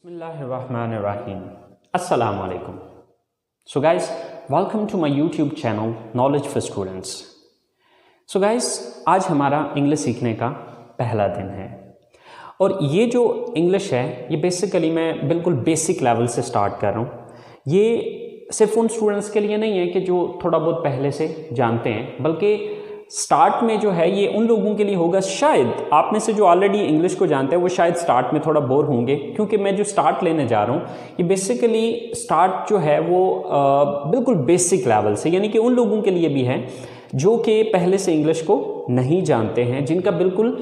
Bismillahirrahmanirrahim. Assalamu alaikum. So guys, welcome to my YouTube channel Knowledge for Students. So guys, आज हमारा English सीखने का पहला दिन है और ये जो इंग्लिश है ये बेसिकली मैं बिल्कुल बेसिक लेवल से स्टार्ट कर रहा हूँ। ये सिर्फ उन स्टूडेंट्स के लिए नहीं है कि जो थोड़ा बहुत पहले से जानते हैं, बल्कि स्टार्ट में जो है ये उन लोगों के लिए होगा, शायद आप में से जो ऑलरेडी इंग्लिश को जानते हैं वो शायद स्टार्ट में थोड़ा बोर होंगे, क्योंकि मैं जो स्टार्ट लेने जा रहा हूँ ये बेसिकली स्टार्ट जो है वो बिल्कुल बेसिक लेवल से, यानी कि उन लोगों के लिए भी है जो कि पहले से इंग्लिश को नहीं जानते हैं, जिनका बिल्कुल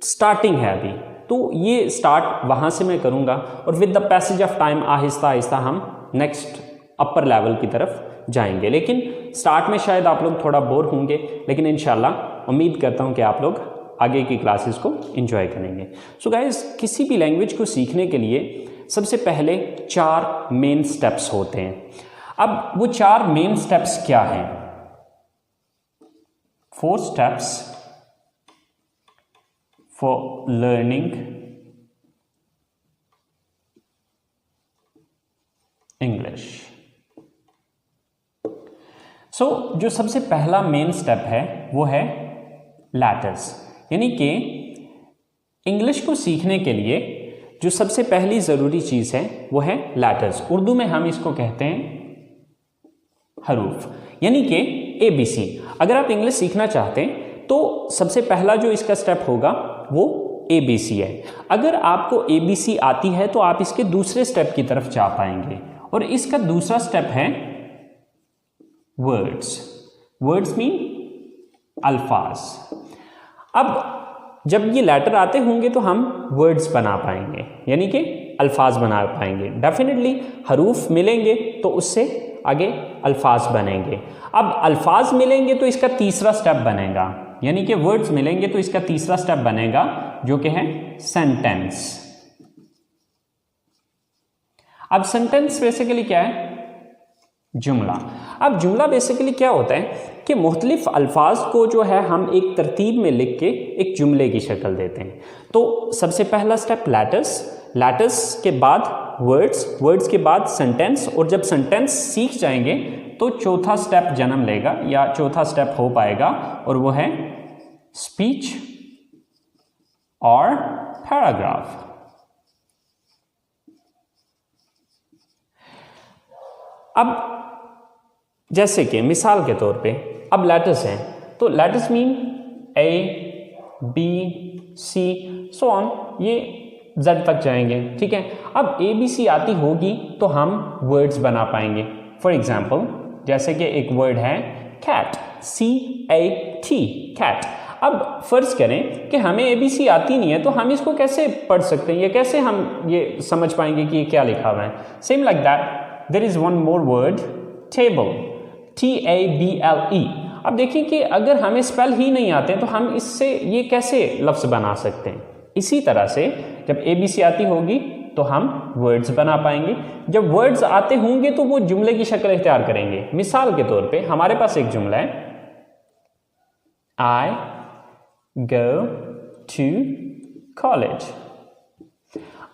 स्टार्टिंग है अभी। तो ये स्टार्ट वहाँ से मैं करूँगा और with the passage of time Aahista Aahista हम नेक्स्ट अपर लेवल की तरफ जाएंगे। लेकिन स्टार्ट में शायद आप लोग थोड़ा बोर होंगे, लेकिन इंशाल्लाह उम्मीद करता हूं कि आप लोग आगे की क्लासेस को एंजॉय करेंगे। सो गाइस, किसी भी लैंग्वेज को सीखने के लिए सबसे पहले 4 मेन स्टेप्स होते हैं। अब वो 4 मेन स्टेप्स क्या हैं? 4 स्टेप्स फॉर लर्निंग इंग्लिश। जो सबसे पहला मेन स्टेप है वो है लैटर्स, यानी कि इंग्लिश को सीखने के लिए जो सबसे पहली ज़रूरी चीज़ है वो है लैटर्स। उर्दू में हम इसको कहते हैं हरूफ, यानी कि ABC। अगर आप इंग्लिश सीखना चाहते हैं तो सबसे पहला जो इसका स्टेप होगा वो ABC है। अगर आपको ABC आती है तो आप इसके दूसरे स्टेप की तरफ जा पाएंगे, और इसका दूसरा स्टेप है वर्ड्स। वर्ड्स मीन अल्फाज। अब जब ये लेटर आते होंगे तो हम वर्ड्स बना पाएंगे, यानी कि अल्फाज बना पाएंगे। डेफिनेटली हरूफ मिलेंगे तो उससे आगे अल्फाज बनेंगे। अब अल्फाज मिलेंगे तो इसका तीसरा स्टेप बनेगा, यानी कि वर्ड्स मिलेंगे तो इसका तीसरा स्टेप बनेगा जो कि है सेंटेंस। अब सेंटेंस बेसिकली क्या है? जुमला। अब जुमला बेसिकली क्या होता है कि मुख्तलिफ अल्फाज को जो है हम एक तरतीब में लिख के एक जुमले की शक्ल देते हैं। तो सबसे पहला स्टेप लैटर्स, लैटर्स के बाद वर्ड्स, वर्ड्स के बाद सेंटेंस, और जब सेंटेंस सीख जाएंगे तो चौथा स्टेप जन्म लेगा या चौथा स्टेप हो पाएगा, और वो है स्पीच और पैराग्राफ। अब जैसे कि मिसाल के तौर पे अब लेटर्स हैं, तो letters mean A, B, C, so on, ये Z तक जाएंगे, ठीक है। अब ABC आती होगी तो हम वर्ड्स बना पाएंगे। फॉर एग्जाम्पल, जैसे कि एक वर्ड है कैट, CAT, कैट। अब फर्ज करें कि हमें ABC आती नहीं है तो हम इसको कैसे पढ़ सकते हैं, या कैसे हम ये समझ पाएंगे कि ये क्या लिखा हुआ है? Same like that there is one more word, table, TABLE। अब देखिए कि अगर हमें स्पेल ही नहीं आते तो हम इससे ये कैसे लफ्ज़ बना सकते हैं? इसी तरह से जब ABC आती होगी तो हम वर्ड्स बना पाएंगे। जब वर्ड्स आते होंगे तो वो जुमले की शक्ल इख्तियार करेंगे। मिसाल के तौर पे हमारे पास एक जुमला है, I go to college।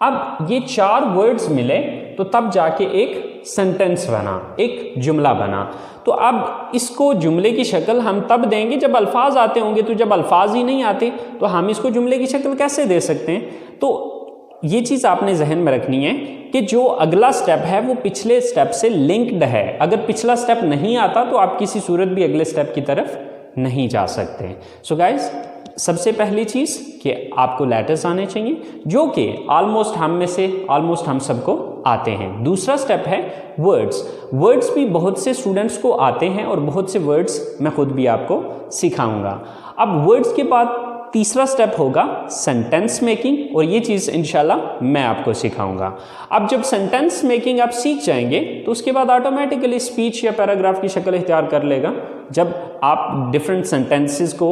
अब ये 4 वर्ड्स मिले तो तब जाके एक सेंटेंस बना, एक जुमला बना। तो अब इसको जुमले की शक्ल हम तब देंगे जब अल्फाज आते होंगे, तो जब अल्फाज ही नहीं आते तो हम इसको जुमले की शक्ल कैसे दे सकते हैं? तो ये चीज़ आपने जहन में रखनी है कि जो अगला स्टेप है वो पिछले स्टेप से लिंक्ड है। अगर पिछला स्टेप नहीं आता तो आप किसी सूरत भी अगले स्टेप की तरफ नहीं जा सकते। सो गाइज, सबसे पहली चीज़ कि आपको लेटर्स आने चाहिए, जो कि ऑलमोस्ट हम सबको आते हैं। दूसरा स्टेप है वर्ड्स। वर्ड्स भी बहुत से स्टूडेंट्स को आते हैं और बहुत से वर्ड्स मैं खुद भी आपको सिखाऊंगा। अब वर्ड्स के बाद तीसरा स्टेप होगा सेंटेंस मेकिंग, और ये चीज़ इंशाल्लाह मैं आपको सिखाऊंगा। अब जब सेंटेंस मेकिंग आप सीख जाएंगे तो उसके बाद ऑटोमेटिकली स्पीच या पैराग्राफ की शक्ल इख्तियार कर लेगा। जब आप डिफरेंट सेंटेंसेस को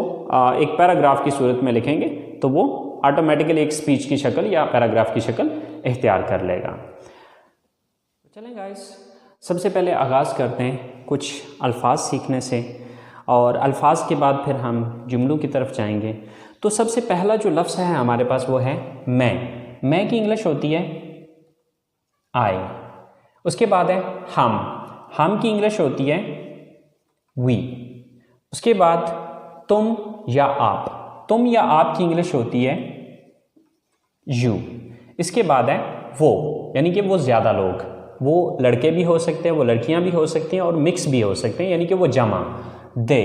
एक पैराग्राफ की सूरत में लिखेंगे तो वो ऑटोमेटिकली एक स्पीच की शक्ल या पैराग्राफ की शक्ल इख्तियार कर लेगा। चलें गाइस, सबसे पहले आगाज़ करते हैं कुछ अल्फाज सीखने से, और अल्फाज के बाद फिर हम जुमलों की तरफ जाएंगे। तो सबसे पहला जो लफ्ज़ है हमारे पास वो है मैं। मैं की इंग्लिश होती है आई। उसके बाद है हम की इंग्लिश होती है वी। उसके बाद तुम या आप की इंग्लिश होती है यू। इसके बाद है वो, यानी कि वो ज़्यादा लोग, वो लड़के भी हो सकते हैं, वो लड़कियां भी हो सकती हैं और मिक्स भी हो सकते हैं, यानी कि वो जमा, दे।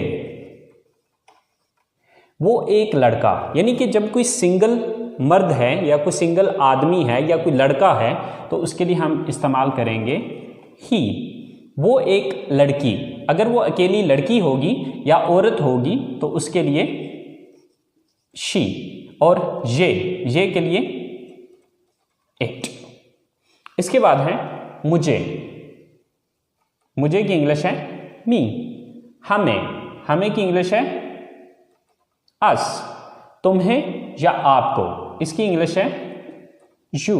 वो एक लड़का, यानी कि जब कोई सिंगल मर्द है या कोई सिंगल आदमी है या कोई लड़का है तो उसके लिए हम इस्तेमाल करेंगे ही। वो एक लड़की, अगर वो अकेली लड़की होगी या औरत होगी तो उसके लिए शी। और ये के लिए इट। इसके बाद है मुझे की इंग्लिश है मी। हमें की इंग्लिश है अस। तुम्हें या आपको, इसकी इंग्लिश है यू।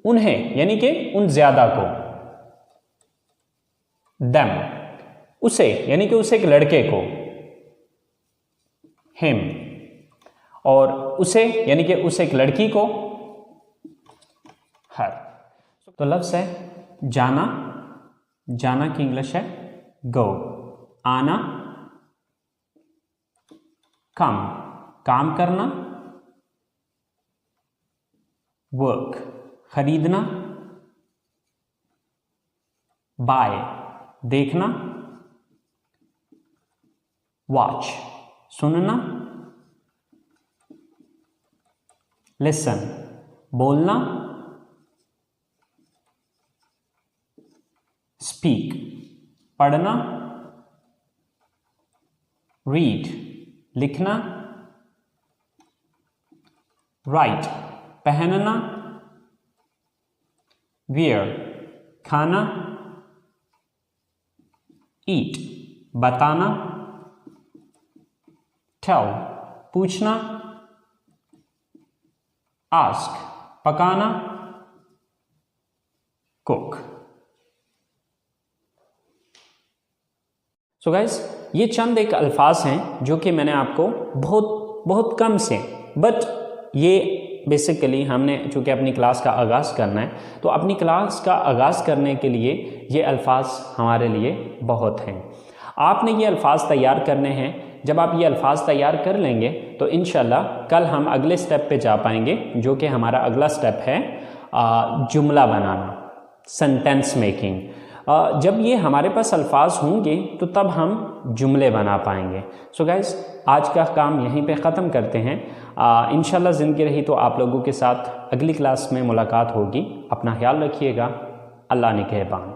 उन्हें, यानी कि उन ज्यादा को, देम। उसे, यानी कि उसे एक लड़के को, हिम। और उसे, यानी कि उसे एक लड़की को, हर। तो लफ्ज़ है जाना की इंग्लिश है गो। आना काम करना, वर्क खरीदना, बाय देखना, वॉच सुनना, लिसन बोलना, स्पीक पढ़ना, रीड लिखना, राइट पहनना, वियर खाना, ईट बताना, टेल पूछना, आस्क पकाना, कुक। सो गाइस, ये चंद एक अल्फाज हैं जो कि मैंने आपको बहुत कम से, बट ये बेसिकली हमने चूँकि अपनी क्लास का आगाज़ करना है तो अपनी क्लास का आगाज़ करने के लिए ये अल्फाज हमारे लिए बहुत हैं। आपने ये अल्फाज तैयार करने हैं। जब आप ये अल्फाज तैयार कर लेंगे तो इंशाल्लाह कल हम अगले स्टेप पे जा पाएंगे, जो कि हमारा अगला स्टेप है जुमला बनाना, सेंटेंस मेकिंग। जब ये हमारे पास अल्फाज होंगे तो तब हम जुमले बना पाएंगे। सो गाइस, आज का काम यहीं पे ख़त्म करते हैं। इंशाल्लाह ज़िंदगी रही तो आप लोगों के साथ अगली क्लास में मुलाकात होगी। अपना ख्याल रखिएगा। अल्लाह निगहबान।